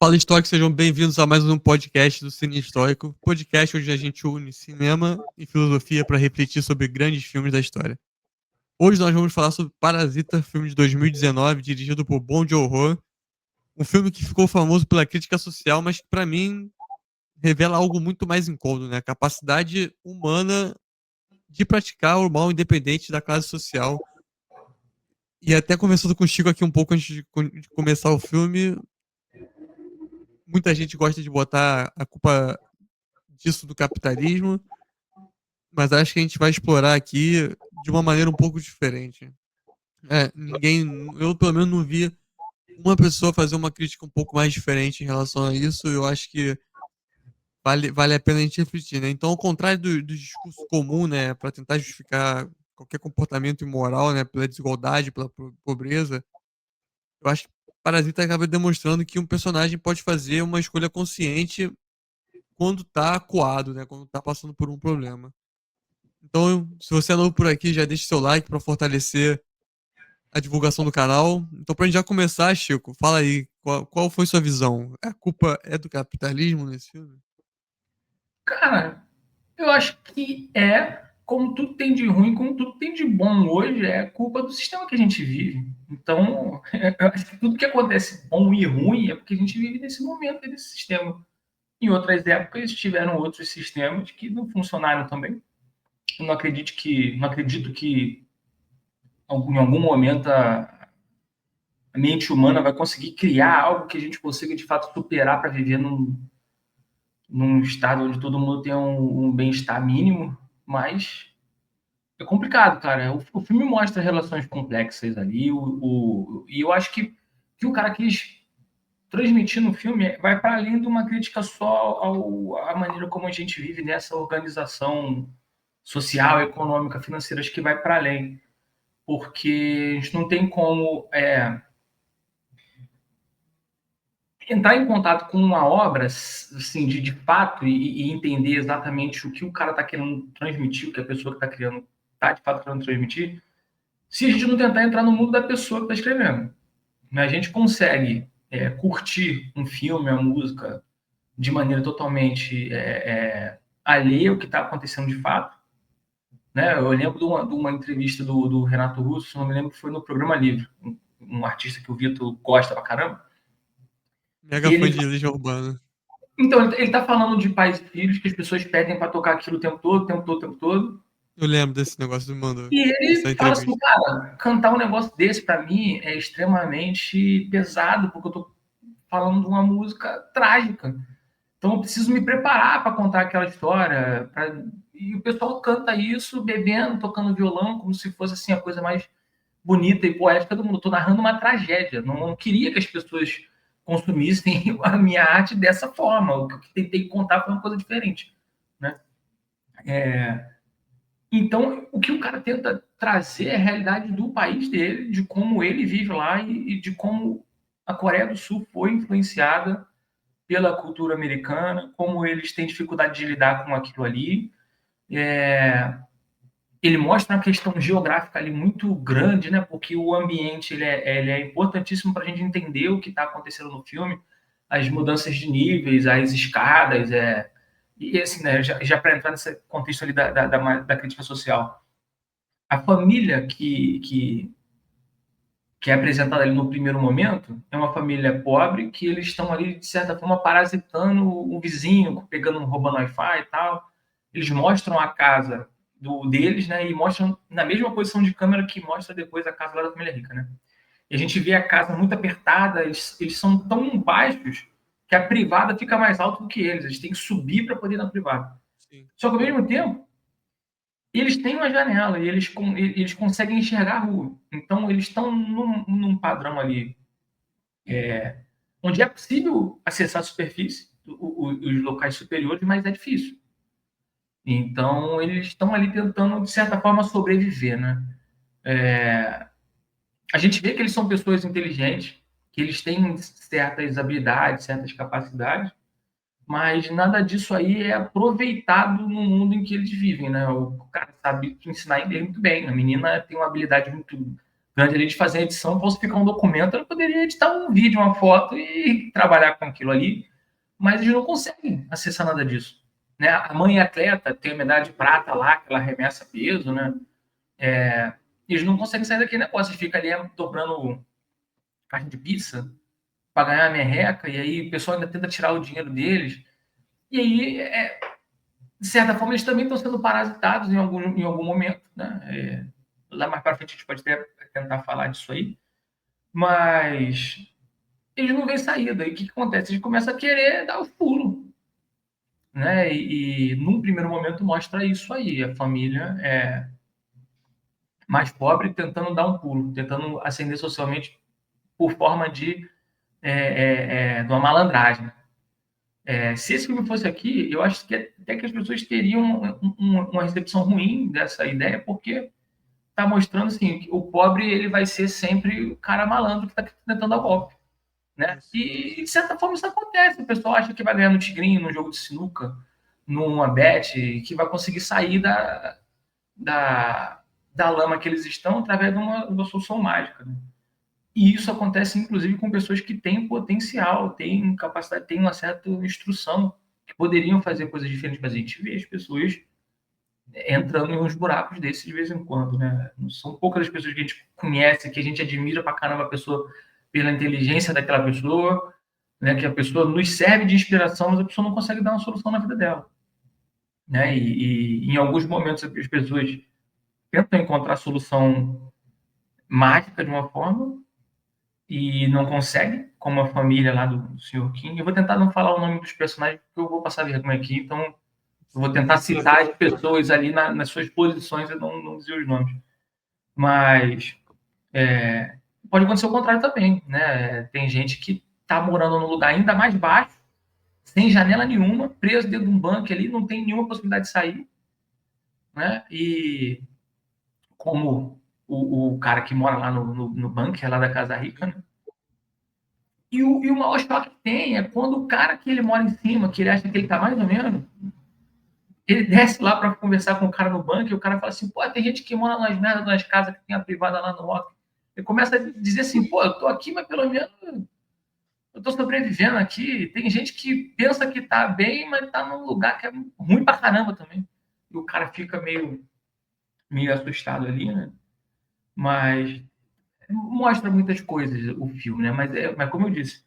Fala Histórico, sejam bem-vindos a mais um podcast do Cine Histórico, podcast onde a gente une cinema e filosofia para refletir sobre grandes filmes da história. Hoje nós vamos falar sobre Parasita, filme de 2019, dirigido por Bong Joon-ho, um filme que ficou famoso pela crítica social, mas que para mim revela algo muito mais incômodo, né? A capacidade humana de praticar o mal independente da classe social. E até conversando com o Chico aqui um pouco antes de começar o filme, muita gente gosta de botar a culpa disso do capitalismo, mas acho que a gente vai explorar aqui de uma maneira um pouco diferente. Eu pelo menos não vi uma pessoa fazer uma crítica um pouco mais diferente em relação a isso. Eu acho que vale a pena a gente refletir, né? Então, ao contrário do discurso comum, né, para tentar justificar qualquer comportamento imoral, né, pela desigualdade, pela pobreza, eu acho que Parasita acaba demonstrando que um personagem pode fazer uma escolha consciente quando tá acuado, né, quando tá passando por um problema. Então, se você é novo por aqui, já deixa seu like para fortalecer a divulgação do canal. Então, pra gente já começar, Chico, fala aí, qual foi sua visão? A culpa é do capitalismo nesse filme? Cara, eu acho que como tudo tem de ruim, como tudo tem de bom hoje, é culpa do sistema que a gente vive. Então, eu acho que tudo que acontece bom e ruim é porque a gente vive nesse momento desse sistema. Em outras épocas tiveram outros sistemas que não funcionaram também. Eu não acredito que em algum momento a mente humana vai conseguir criar algo que a gente consiga de fato superar para viver num estado onde todo mundo tem um bem-estar mínimo, mas é complicado, cara. O filme mostra relações complexas ali, e eu acho que o cara quis transmitir no filme vai para além de uma crítica só à maneira como a gente vive nessa organização social, econômica, financeira. Acho que vai para além, porque a gente não tem como entrar em contato com uma obra assim, de fato e entender exatamente o que o cara está querendo transmitir, o que a pessoa que está criando está de fato querendo transmitir, se a gente não tentar entrar no mundo da pessoa que está escrevendo. A gente consegue curtir um filme, uma música, de maneira totalmente alheia ao que está acontecendo de fato. Né? Eu lembro de uma entrevista do Renato Russo, não me lembro que foi no Programa Livre, um artista que o Vitor gosta pra caramba. Mega fã Ele, de Legião Urbana. então, ele está falando de pais e filhos que as pessoas pedem para tocar aquilo o tempo todo, o tempo todo, o tempo todo. Eu lembro desse negócio do Mando, E dessa ele fala assim, entrevista. cara, cantar um negócio desse para mim é extremamente pesado, porque eu tô falando de uma música trágica. Então eu preciso me preparar para contar aquela história. E o pessoal canta isso bebendo, tocando violão, como se fosse assim a coisa mais bonita e poética do mundo. Estou narrando uma tragédia. Não queria que as pessoas consumissem a minha arte dessa forma. O que eu tentei contar foi uma coisa diferente, né? Então, o que o cara tenta trazer é a realidade do país dele, de como ele vive lá e de como a Coreia do Sul foi influenciada pela cultura americana, como eles têm dificuldade de lidar com aquilo ali. Ele mostra uma questão geográfica ali muito grande, né? Porque o ambiente ele é importantíssimo para a gente entender o que está acontecendo no filme, as mudanças de níveis, as escadas, e assim, né? Já para entrar nesse contexto ali da crítica social, a família que é apresentada ali no primeiro momento é uma família pobre que eles estão ali, de certa forma, parasitando o vizinho, pegando, roubando Wi-Fi e tal. Eles mostram a casa deles, né? E mostram na mesma posição de câmera que mostra depois a casa lá da família rica, né? E a gente vê a casa muito apertada, eles são tão baixos que a privada fica mais alta do que eles têm que subir para poder ir na privada. Sim. Só que ao mesmo tempo, eles têm uma janela e eles conseguem enxergar a rua. Então, eles estão num padrão ali onde é possível acessar a superfície, os locais superiores, mas é difícil. Então, eles estão ali tentando, de certa forma, sobreviver, né? A gente vê que eles são pessoas inteligentes, que eles têm certas habilidades, certas capacidades, mas nada disso aí é aproveitado no mundo em que eles vivem, né? O cara sabe ensinar inglês muito bem, a menina tem uma habilidade muito Durante a gente fazer a edição, falsificar um documento, eu poderia editar um vídeo, uma foto e trabalhar com aquilo ali, mas eles não conseguem acessar nada disso. Né? A mãe atleta tem a medalha de prata lá, que ela arremessa peso, né? Eles não conseguem sair daquele negócio, eles ficam ali dobrando caixa de pizza para ganhar a merreca, e aí o pessoal ainda tenta tirar o dinheiro deles. E aí, de certa forma, eles também estão sendo parasitados em algum momento. Né? Lá mais para frente a gente pode até tentar falar disso aí. Mas eles não veem saída. E o que acontece? Eles começam a querer dar os pulos. Né? E num primeiro momento mostra isso aí. A família mais pobre tentando dar um pulo, tentando ascender socialmente por forma de uma malandragem. Se esse filme fosse aqui, eu acho que até que as pessoas teriam uma recepção ruim dessa ideia, porque está mostrando assim, que o pobre ele vai ser sempre o cara malandro que está tentando dar golpe. Né? E, de certa forma, isso acontece. O pessoal acha que vai ganhar no tigrinho, num jogo de sinuca, numa bet, que vai conseguir sair da lama que eles estão através de uma solução mágica. Né? E isso acontece, inclusive, com pessoas que têm potencial, têm capacidade, têm uma certa instrução, que poderiam fazer coisas diferentes, mas a gente vê as pessoas entrando em uns buracos desses de vez em quando, né? Não são poucas as pessoas que a gente conhece, que a gente admira pra caramba a pessoa pela inteligência daquela pessoa, né? Que a pessoa nos serve de inspiração, mas a pessoa não consegue dar uma solução na vida dela, né? E em alguns momentos as pessoas tentam encontrar solução mágica de uma forma e não consegue, como a família lá do Sr. King. Eu vou tentar não falar o nome dos personagens, porque eu vou passar vergonha aqui, então eu vou tentar citar as pessoas ali nas suas posições e não dizer os nomes. Mas pode acontecer o contrário também, né? Tem gente que está morando num lugar ainda mais baixo, sem janela nenhuma, preso dentro de um bunker ali, não tem nenhuma possibilidade de sair, né? E como o cara que mora lá no bunker, lá da Casa Rica, né? E o maior choque que tem é quando o cara que ele mora em cima, que ele acha que ele tá mais ou menos, ele desce lá para conversar com o cara no banco e o cara fala assim, pô, tem gente que mora nas merdas, nas casas que tem a privada lá no alto. Ele começa a dizer assim, pô, eu tô aqui, mas pelo menos eu tô sobrevivendo aqui. Tem gente que pensa que tá bem, mas tá num lugar que é ruim pra caramba também. E o cara fica meio assustado ali, né? Mas mostra muitas coisas o filme, né? Mas como eu disse,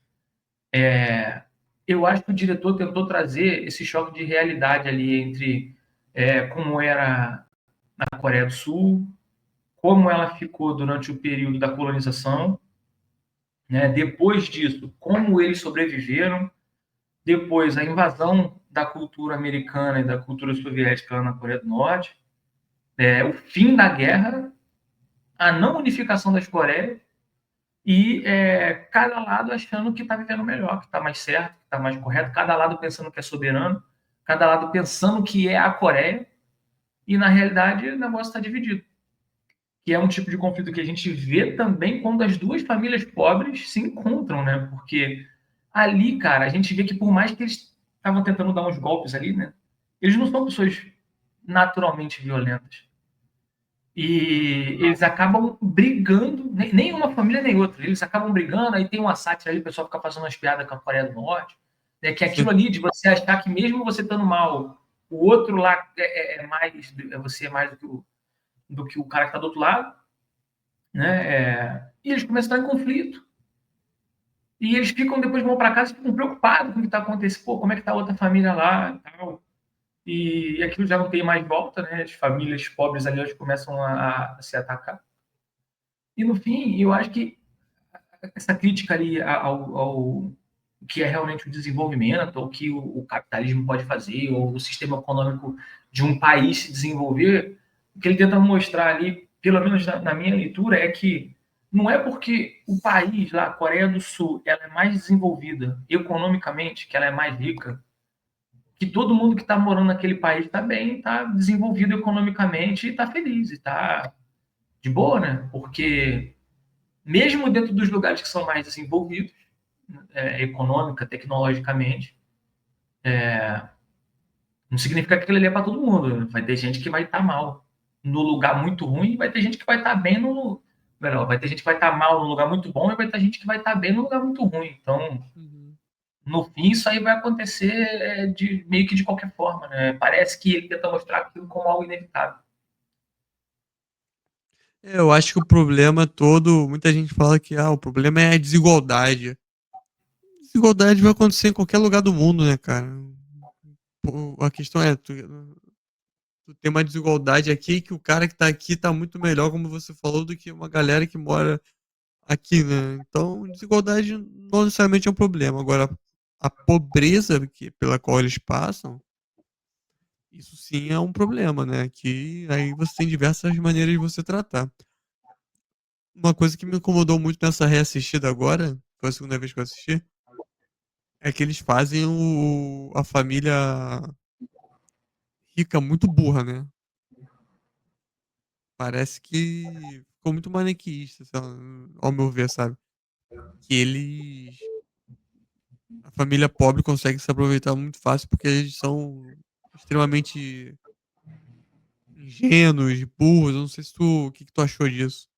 eu acho que o diretor tentou trazer esse choque de realidade ali entre como era na Coreia do Sul, como ela ficou durante o período da colonização, né? Depois disso, como eles sobreviveram, depois a invasão da cultura americana e da cultura soviética lá na Coreia do Norte, o fim da guerra, a não unificação das Coreias e cada lado achando que está vivendo melhor, que está mais certo, que está mais correto, cada lado pensando que é soberano, cada lado pensando que é a Coreia, e na realidade o negócio está dividido. Que é um tipo de conflito que a gente vê também quando as duas famílias pobres se encontram, né? Porque ali, cara, a gente vê que por mais que eles estavam tentando dar uns golpes ali, né? Eles não são pessoas naturalmente violentas. E eles acabam brigando, nem uma família nem outra. Eles acabam brigando, aí tem uma sátira ali, o pessoal fica fazendo umas piadas com a Coreia do Norte, né? Que é aquilo ali de você achar que mesmo você estando mal, o outro lá você é mais do que o cara que está do outro lado, né? E eles começam a estar em conflito. E eles ficam, depois vão para casa e ficam preocupados com o que está acontecendo. Pô, como é que está a outra família lá e tal. E aquilo já não tem mais volta, né? As famílias pobres ali elas começam a se atacar. E no fim, eu acho que essa crítica ali ao que é realmente o desenvolvimento, ou que o capitalismo pode fazer, ou o sistema econômico de um país se desenvolver, o que ele tenta mostrar ali, pelo menos na minha leitura, é que não é porque o país lá, a Coreia do Sul, ela é mais desenvolvida economicamente, que ela é mais rica, que todo mundo que está morando naquele país está bem, está desenvolvido economicamente e está feliz, e está de boa, né? Porque mesmo dentro dos lugares que são mais desenvolvidos, econômica, tecnologicamente, não significa que aquilo ali é para todo mundo. Vai ter gente que vai estar mal no lugar muito ruim, e vai ter gente que vai estar bem no melhor, vai ter gente que vai estar mal num lugar muito bom e vai ter gente que vai estar bem num lugar muito ruim. Então, no fim, isso aí vai acontecer meio que de qualquer forma, né? Parece que ele tenta mostrar aquilo como algo inevitável. Eu acho que o problema todo, muita gente fala que o problema é a desigualdade. Desigualdade vai acontecer em qualquer lugar do mundo, né, cara? Pô, a questão é, tu tem uma desigualdade aqui que o cara que tá aqui tá muito melhor, como você falou, do que uma galera que mora aqui, né? Então, desigualdade não necessariamente é um problema. Agora, a pobreza pela qual eles passam, isso sim é um problema, né? Que aí você tem diversas maneiras de você tratar. Uma coisa que me incomodou muito nessa reassistida agora, foi a segunda vez que eu assisti, é que eles fazem a família rica muito burra, né? Parece que ficou muito maniqueísta, sei lá, ao meu ver, sabe? Que eles. A família pobre consegue se aproveitar muito fácil porque eles são extremamente ingênuos, burros. Eu não sei se o que tu achou disso.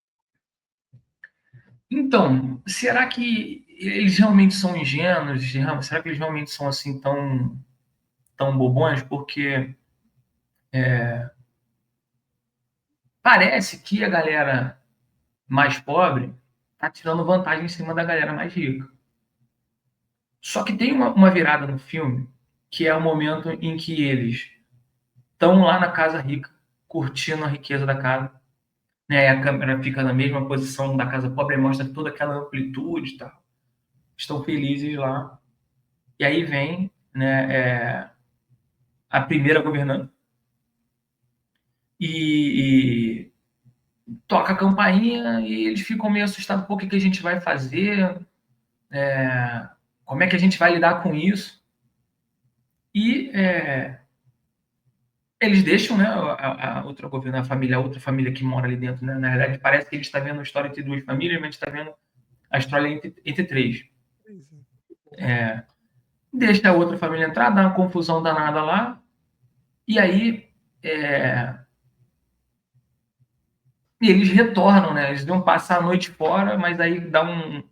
Então, será que eles realmente são ingênuos? Será que eles realmente são assim tão bobões? Porque parece que a galera mais pobre está tirando vantagem em cima da galera mais rica. Só que tem uma virada no filme que é o momento em que eles estão lá na casa rica, curtindo a riqueza da casa, né? E a câmera fica na mesma posição da casa pobre e mostra toda aquela amplitude e tal. Estão felizes lá. E aí vem, né, a primeira governanta e toca a campainha e eles ficam meio assustados. Pô, o que que a gente vai fazer? Como é que a gente vai lidar com isso? E eles deixam, né, a outra governanta, a outra família que mora ali dentro, né? Na verdade, parece que a gente está vendo a história entre duas famílias, mas a gente está vendo a história entre três. Deixa a outra família entrar, dá uma confusão danada lá, e aí eles retornam, né? Eles vão passar a noite fora, mas aí dá uma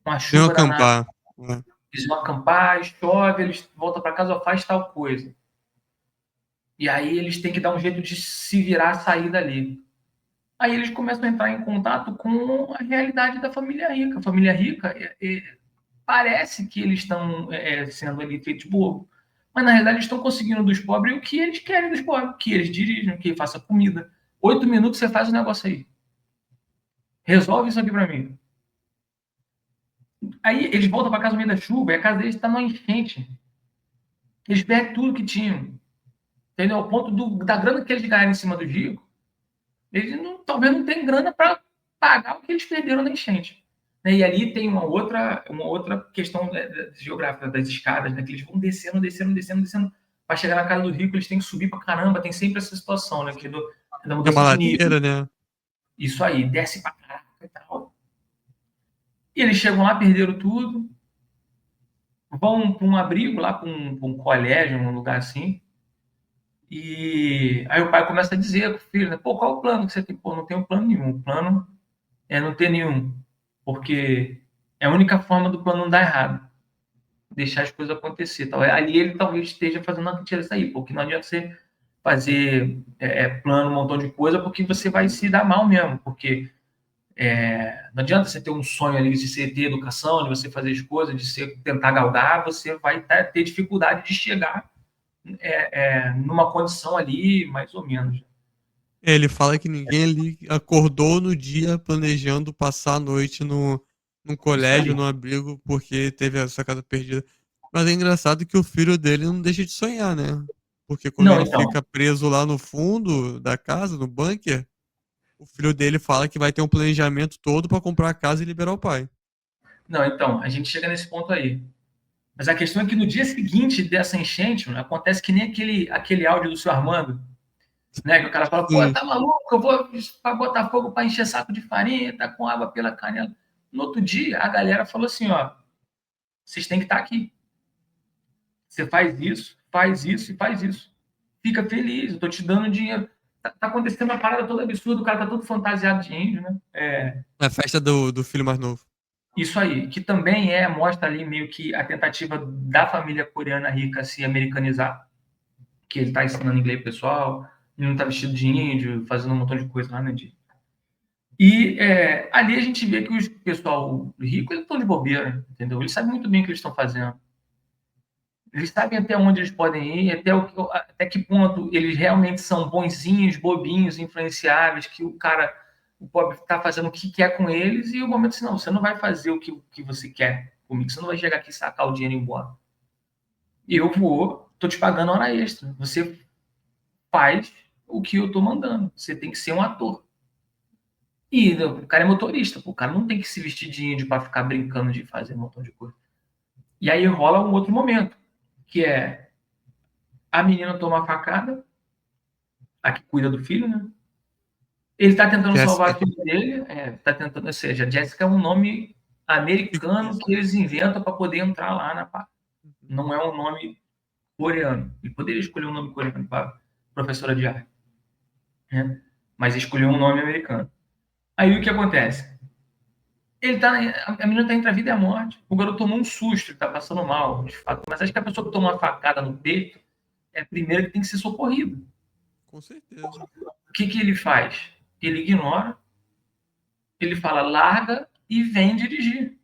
Venham chuva danada. acampar. Né? Eles vão acampar, chove, eles voltam para casa, faz tal coisa. E aí eles têm que dar um jeito de se virar, sair dali. Aí eles começam a entrar em contato com a realidade da família rica. A família rica parece que eles estão sendo ali feitos bobo, mas na realidade eles estão conseguindo dos pobres o que eles querem dos pobres, que eles dirigem, que faça comida. 8 minutos você faz o negócio aí. Resolve isso aqui para mim. Aí eles voltam para casa no meio da chuva e a casa deles está numa enchente. Eles perdem tudo que tinham. Entendeu? Ao ponto da grana que eles ganharam em cima do ricos, eles talvez não tenham grana para pagar o que eles perderam na enchente. Né? E ali tem uma outra questão geográfica das escadas, né? Que eles vão descendo, descendo, descendo, descendo. Para chegar na casa do rico, eles têm que subir para caramba. Tem sempre essa situação, né? Da É uma mudança de nível. ladeira, né? Isso aí, desce para caraca e tal. E eles chegam lá, perderam tudo, vão para um abrigo, lá para um colégio, um lugar assim. E aí o pai começa a dizer pro filho, né? Pô, qual é o plano que você tem? Pô, não tenho plano nenhum. O plano é não ter nenhum. Porque é a única forma do plano não dar errado. Deixar as coisas acontecer. Tal. Ali ele talvez esteja fazendo uma mentira isso aí, porque não adianta você fazer plano, um montão de coisa, porque você vai se dar mal mesmo. Porque não adianta você ter um sonho ali de você ter educação, de você fazer as coisas, de você tentar galgar, você vai ter dificuldade de chegar numa condição ali, mais ou menos. Ele fala que ninguém ali acordou no dia planejando passar a noite num Isso colégio, aí. num abrigo, porque teve essa casa perdida. Mas é engraçado que o filho dele não deixa de sonhar, né? Porque quando Não, ele então. fica preso lá no fundo da casa, no bunker, o filho dele fala que vai ter um planejamento todo pra comprar a casa e liberar o pai. Não, então, a gente chega nesse ponto aí. Mas a questão é que no dia seguinte dessa enchente, mano, acontece que nem aquele áudio do seu Armando, né? Que o cara fala, pô, Sim. tá maluco? Eu vou pra botar fogo para encher saco de farinha, tá com água pela canela. No outro dia, a galera falou assim, ó, vocês têm que estar aqui. Você faz isso e faz isso. Fica feliz, eu tô te dando dinheiro. tá acontecendo uma parada toda absurda, o cara tá todo fantasiado de índio, né? Na festa do filho mais novo. Isso aí, que também mostra ali meio que a tentativa da família coreana rica se americanizar, que ele tá ensinando inglês pro pessoal, ele não tá vestido de índio, fazendo um montão de coisa lá, né? E ali a gente vê que o pessoal rico, eles estão de bobeira, entendeu? Eles sabem muito bem o que eles estão fazendo. Eles sabem até onde eles podem ir, até que ponto eles realmente são bonzinhos, bobinhos, influenciáveis, que o pobre está fazendo o que quer com eles, e o momento assim, não, você não vai fazer o que você quer comigo, você não vai chegar aqui e sacar o dinheiro e ir embora. Eu tô te pagando hora extra. Você faz o que eu tô mandando. Você tem que ser um ator. E o cara é motorista, pô. O cara não tem que se vestir de índio para ficar brincando de fazer um montão de coisa. E aí rola um outro momento, que é a menina toma a facada, a que cuida do filho, né? Ele tá tentando salvar a Jessica. filha dele, tá tentando, ou seja, Jessica é um nome americano Fictício. que eles inventam para poder entrar lá na parte. Não é um nome coreano. Ele poderia escolher um nome coreano para professora de arte, né? Mas escolheu um nome americano. Aí o que acontece? A menina tá entre a vida e a morte. O garoto tomou um susto, ele tá passando mal, de fato. Mas acho que a pessoa que toma uma facada no peito é a primeira que tem que ser socorrida. Com certeza. O que ele faz? Ele ignora, ele fala larga e vem dirigir.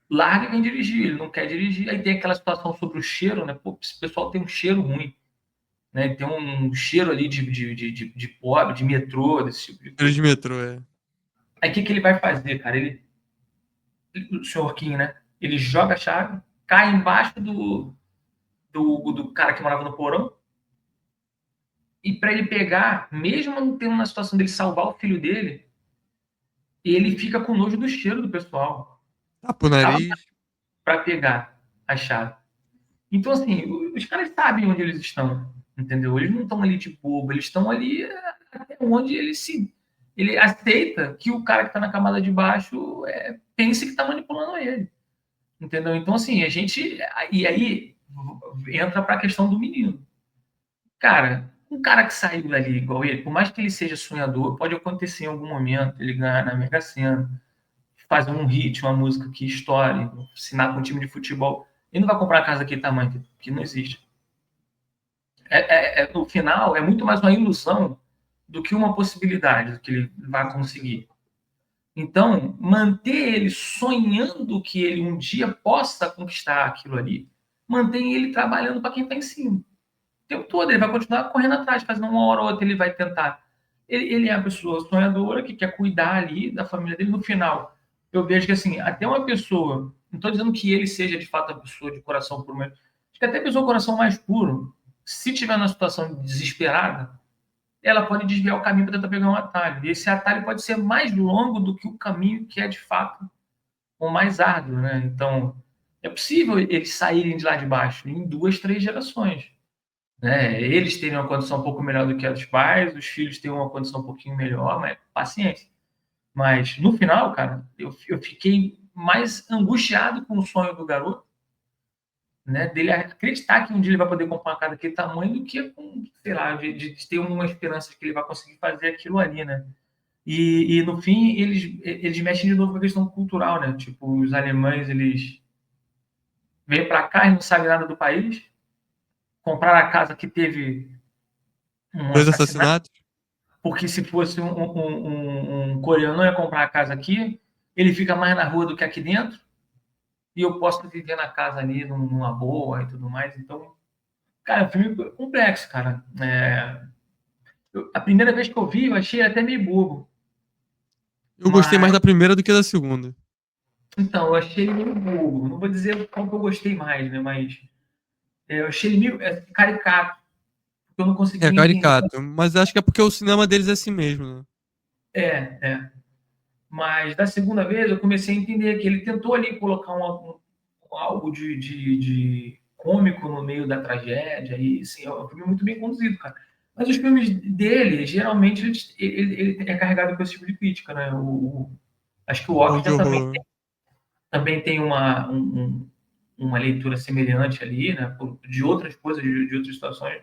Larga e vem dirigir, ele não quer dirigir. Aí tem aquela situação sobre o cheiro, né? Pô, esse pessoal tem um cheiro ruim, né? Tem um cheiro ali de pobre, de metrô, desse tipo de Cheiro coisa. de metrô, é. Aí o que ele vai fazer, cara? O senhor Kim, né? Ele joga a chave, cai embaixo do cara que morava no porão, e para ele pegar, mesmo não tendo uma situação dele salvar o filho dele, ele fica com nojo do cheiro do pessoal. Tapa o nariz. Para pegar a chave. Então, assim, os caras sabem onde eles estão, entendeu? Eles não estão ali de bobo, eles estão ali até onde ele aceita que o cara que está na camada de baixo pense que está manipulando ele, entendeu? Então, assim, e aí entra para a questão do menino. Cara, um cara que saiu dali igual ele, por mais que ele seja sonhador, pode acontecer em algum momento ele ganhar na Mega Sena, fazer um hit, uma música que estoure, assinar com um time de futebol. Ele não vai comprar a casa daquele tamanho, que não existe. No final, é muito mais uma ilusão do que uma possibilidade que ele vai conseguir. Então, manter ele sonhando que ele um dia possa conquistar aquilo ali, mantém ele trabalhando para quem está em cima. O tempo todo, ele vai continuar correndo atrás, fazendo uma hora ou outra, ele vai tentar. Ele é a pessoa sonhadora que quer cuidar ali da família dele. No final, eu vejo que, assim, até uma pessoa, não estou dizendo que ele seja de fato a pessoa de coração puro, mas acho que até a pessoa de coração mais puro, se tiver numa situação desesperada, ela pode desviar o caminho para tentar pegar um atalho. E esse atalho pode ser mais longo do que o caminho que é de fato o mais árduo, né? Então, é possível eles saírem de lá de baixo em 2, 3 gerações, né? Eles terem uma condição um pouco melhor do que a dos pais, os filhos terem uma condição um pouquinho melhor, mas paciência. Mas no final, cara, eu fiquei mais angustiado com o sonho do garoto, né? Dele acreditar que um dia ele vai poder comprar uma casa daquele tamanho, do que com, sei lá, de ter uma esperança de que ele vai conseguir fazer aquilo ali, né? E no fim, eles mexem de novo com a questão cultural, né? Tipo, os alemães, eles vêm para cá e não sabem nada do país, compraram a casa que teve um 2 assassinato, assassinatos. porque se fosse um coreano não ia comprar a casa aqui, ele fica mais na rua do que aqui dentro, e eu posso viver na casa ali numa boa e tudo mais. Então, cara, é um filme complexo, cara. A primeira vez que eu vi, eu achei até meio bobo. Eu gostei mais Mas, da primeira do que da segunda. então, eu achei ele meio bobo. Não vou dizer qual que eu gostei mais, né? Mas eu achei ele meio caricato, porque eu não É conseguia entender. caricato, mas acho que é porque o cinema deles é assim mesmo, né? É. Mas da segunda vez eu comecei a entender que ele tentou ali colocar algo de cômico no meio da tragédia, e assim, é um filme muito bem conduzido, cara. Mas os filmes dele, geralmente, ele é carregado com esse tipo de crítica, né? Acho que o Filme de Octa horror. também tem uma leitura semelhante ali, né? De outras coisas, de outras situações,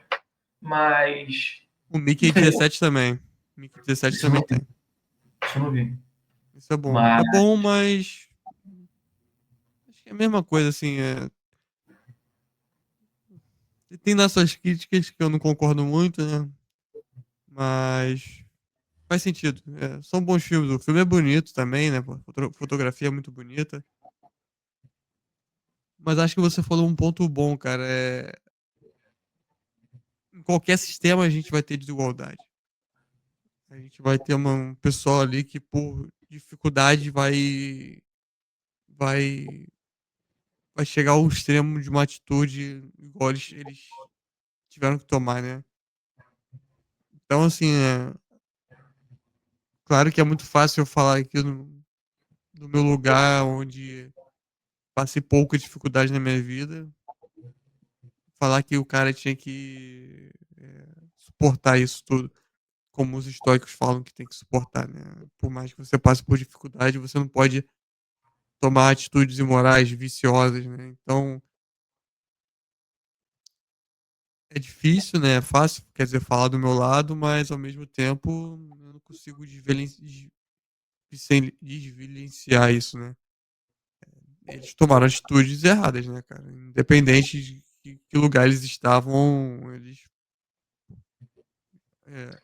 mas O Mickey 17 também. Mickey 17 Isso eu também não vi. tem. Isso eu não vi. Isso é bom. Mas É bom, mas. Acho que é a mesma coisa, assim. Tem nas suas críticas que eu não concordo muito, né? Mas. Faz sentido. São bons filmes. O filme é bonito também, né? Pô? Fotografia é muito bonita. Mas acho que você falou um ponto bom, cara. Em qualquer sistema a gente vai ter desigualdade. A gente vai ter um pessoal ali que por dificuldade vai, vai chegar ao extremo de uma atitude igual eles tiveram que tomar, né? Então, assim, claro que é muito fácil eu falar aqui no meu lugar, onde passei pouca dificuldade na minha vida, falar que o cara tinha que suportar isso tudo, como os estoicos falam que tem que suportar, né? Por mais que você passe por dificuldade, você não pode tomar atitudes imorais, viciosas, né? Então, é difícil, né? É fácil, quer dizer, falar do meu lado, mas ao mesmo tempo eu não consigo desvivenciar isso, né? Eles tomaram atitudes erradas, né, cara? Independente de que lugar eles estavam, eles. É,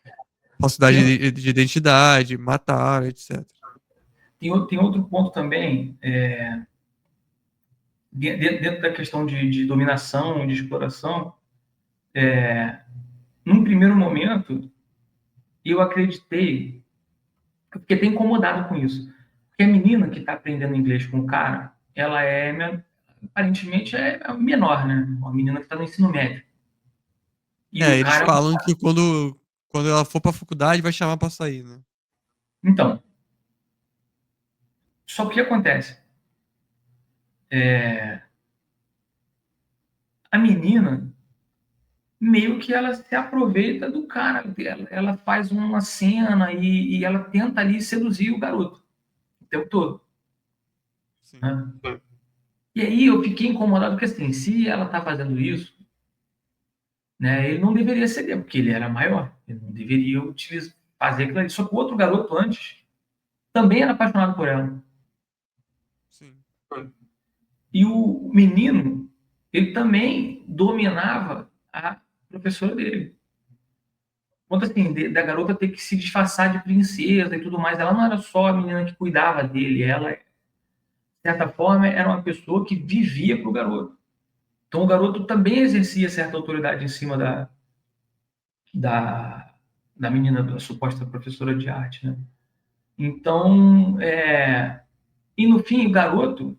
falsidade tem, de identidade, mataram, etc. tem outro ponto também, dentro da questão de dominação, de exploração. Num primeiro momento, eu acreditei, eu fiquei até incomodado com isso. Porque a menina que está aprendendo inglês com o cara, ela aparentemente é menor, né? Uma menina que está no ensino médio. E o Eles cara é um. falam que quando ela for pra faculdade vai chamar pra sair, né? Então, só que o que acontece? A menina, meio que ela se aproveita do cara. Ela faz uma cena e ela tenta ali seduzir o garoto o tempo todo. Sim. Né? E aí eu fiquei incomodado, porque assim, se ela está fazendo isso, né, ele não deveria ceder, porque ele era maior. Ele não deveria fazer aquilo ali. Só que o outro garoto antes também era apaixonado por ela. Sim. E o menino, ele também dominava a professora dele. Quanto assim, da garota ter que se disfarçar de princesa e tudo mais, ela não era só a menina que cuidava dele, ela, de certa forma, era uma pessoa que vivia para o garoto. Então o garoto também exercia certa autoridade em cima da, da menina, da suposta professora de arte, né? Então, e no fim, o garoto,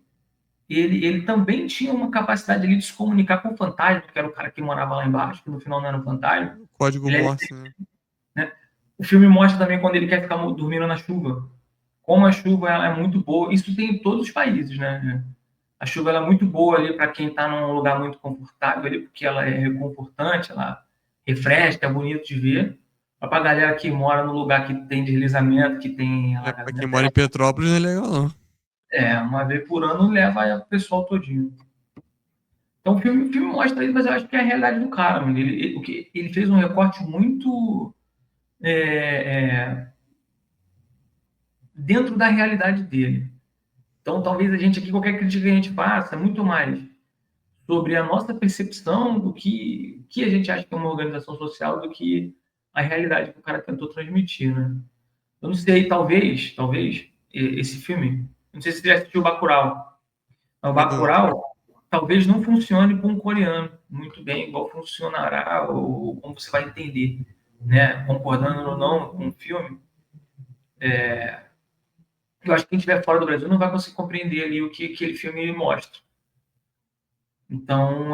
ele também tinha uma capacidade ali de se comunicar com o fantasma, que era o cara que morava lá embaixo, que no final não era um fantasma. O código Ele, Morse, né? né? O filme mostra também quando ele quer ficar dormindo na chuva. Como a chuva ela é muito boa, isso tem em todos os países, né? A chuva ela é muito boa ali para quem está num lugar muito confortável ali, porque ela é reconfortante, ela refresca, é bonito de ver. Para a galera que mora no lugar que tem deslizamento, que tem Pra quem alagamento, mora em Petrópolis não é legal, não. uma vez por ano leva o pessoal todinho. Então o filme mostra isso, mas eu acho que é a realidade do cara, mano. Ele fez um recorte muito dentro da realidade dele. Então talvez a gente aqui, qualquer crítica que a gente faça, é muito mais sobre a nossa percepção do que a gente acha que é uma organização social do que a realidade que o cara tentou transmitir, né? Eu não sei, talvez esse filme, não sei se você já assistiu o Bacurau. O Ainda não. Bacurau talvez não funcione com um coreano muito bem, igual funcionará ou como você vai entender, né? Concordando ou não com o filme, eu acho que quem estiver fora do Brasil não vai conseguir compreender ali o que aquele filme mostra. Então,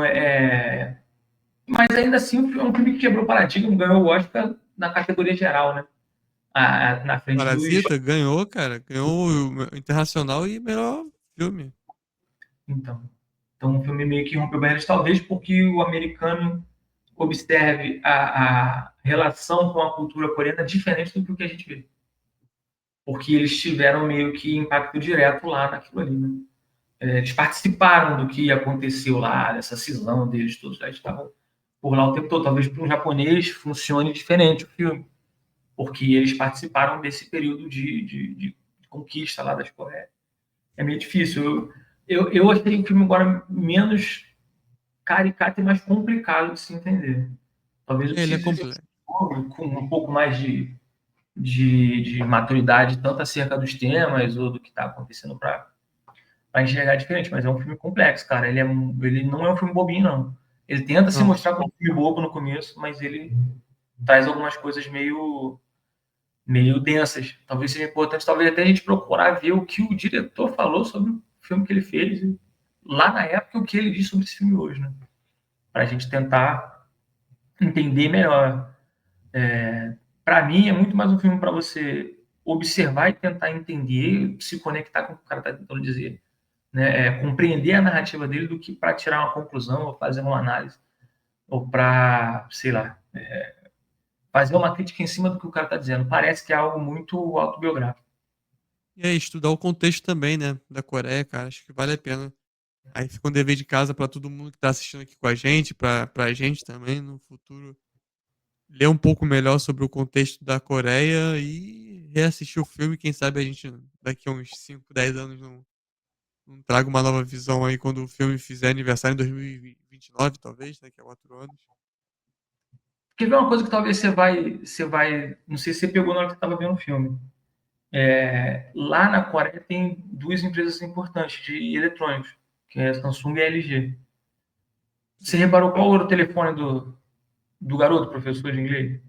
mas ainda assim é um filme que quebrou paradigma, ganhou o Oscar na categoria geral, né? Na frente dos. Parasita ganhou, cara. Ganhou o Internacional e melhor filme. Então, então o filme meio que rompeu barreiras, talvez porque o americano observe a relação com a cultura coreana diferente do que a gente vê. Porque eles tiveram meio que impacto direto lá naquilo ali, né? Eles participaram do que aconteceu lá, dessa cisão deles todos, já estavam por lá o tempo todo. Talvez para um japonês funcione diferente o filme, porque eles participaram desse período de conquista lá das Coreias. É meio difícil. Eu achei o filme agora menos caricato e mais complicado de se entender. Talvez eu Ele é precise de complexo. com um pouco mais de maturidade, tanto acerca dos temas ou do que está acontecendo para enxergar diferente. Mas é um filme complexo, cara. Ele não é um filme bobinho, não. Ele tenta se Não. mostrar como um filme bobo no começo, mas ele traz algumas coisas meio densas. Talvez seja importante, talvez até a gente procurar ver o que o diretor falou sobre o filme que ele fez lá na época, o que ele disse sobre esse filme hoje, né? Para a gente tentar entender melhor. Para mim, é muito mais um filme para você observar e tentar entender, se conectar com o que o cara está tentando dizer, né? Compreender a narrativa dele do que para tirar uma conclusão ou fazer uma análise ou para, sei lá, fazer uma crítica em cima do que o cara está dizendo. Parece que é algo muito autobiográfico. E aí, estudar o contexto também, né? Da Coreia, cara. Acho que vale a pena. Aí fica um dever de casa pra todo mundo que tá assistindo aqui com a gente, pra gente também, no futuro, ler um pouco melhor sobre o contexto da Coreia e reassistir o filme. Quem sabe a gente, daqui a uns 5, 10 anos, não traga uma nova visão aí quando o filme fizer aniversário em 2029, talvez, daqui a 4 anos. Quer ver uma coisa que talvez você vai, não sei se você pegou na hora que estava vendo o filme. Lá na Coreia tem duas empresas importantes de eletrônicos, que é a Samsung e a LG. Você Sim. reparou qual era o telefone do garoto, professor de inglês?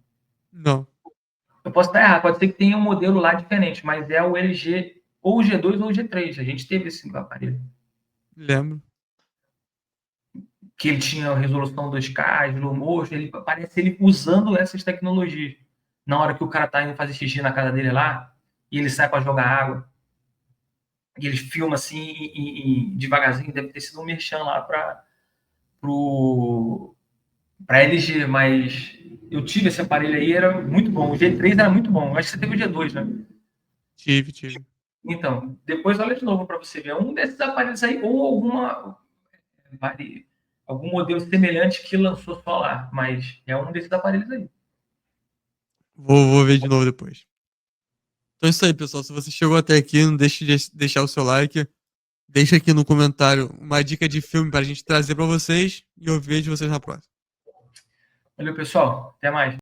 Não, Eu posso estar errado, pode ser que tenha um modelo lá diferente, mas é o LG ou o G2 ou o G3. A gente teve esse aparelho. lembro. Que ele tinha resolução 2K, slow motion, ele parece ele usando essas tecnologias. Na hora que o cara tá indo fazer xixi na casa dele lá, e ele sai para jogar água, e ele filma assim, devagarzinho, deve ter sido um merchan lá para LG, mas eu tive esse aparelho aí, era muito bom. O G3 era muito bom. Acho que você teve o G2, né? Tive. Então, depois olha de novo para você ver. Um desses aparelhos aí, ou algum modelo semelhante que lançou só lá, mas é um desses aparelhos aí. Vou ver de novo depois. Então é isso aí, pessoal. Se você chegou até aqui, não deixe de deixar o seu like. Deixa aqui no comentário uma dica de filme pra gente trazer pra vocês. E eu vejo vocês na próxima. Valeu, pessoal. Até mais.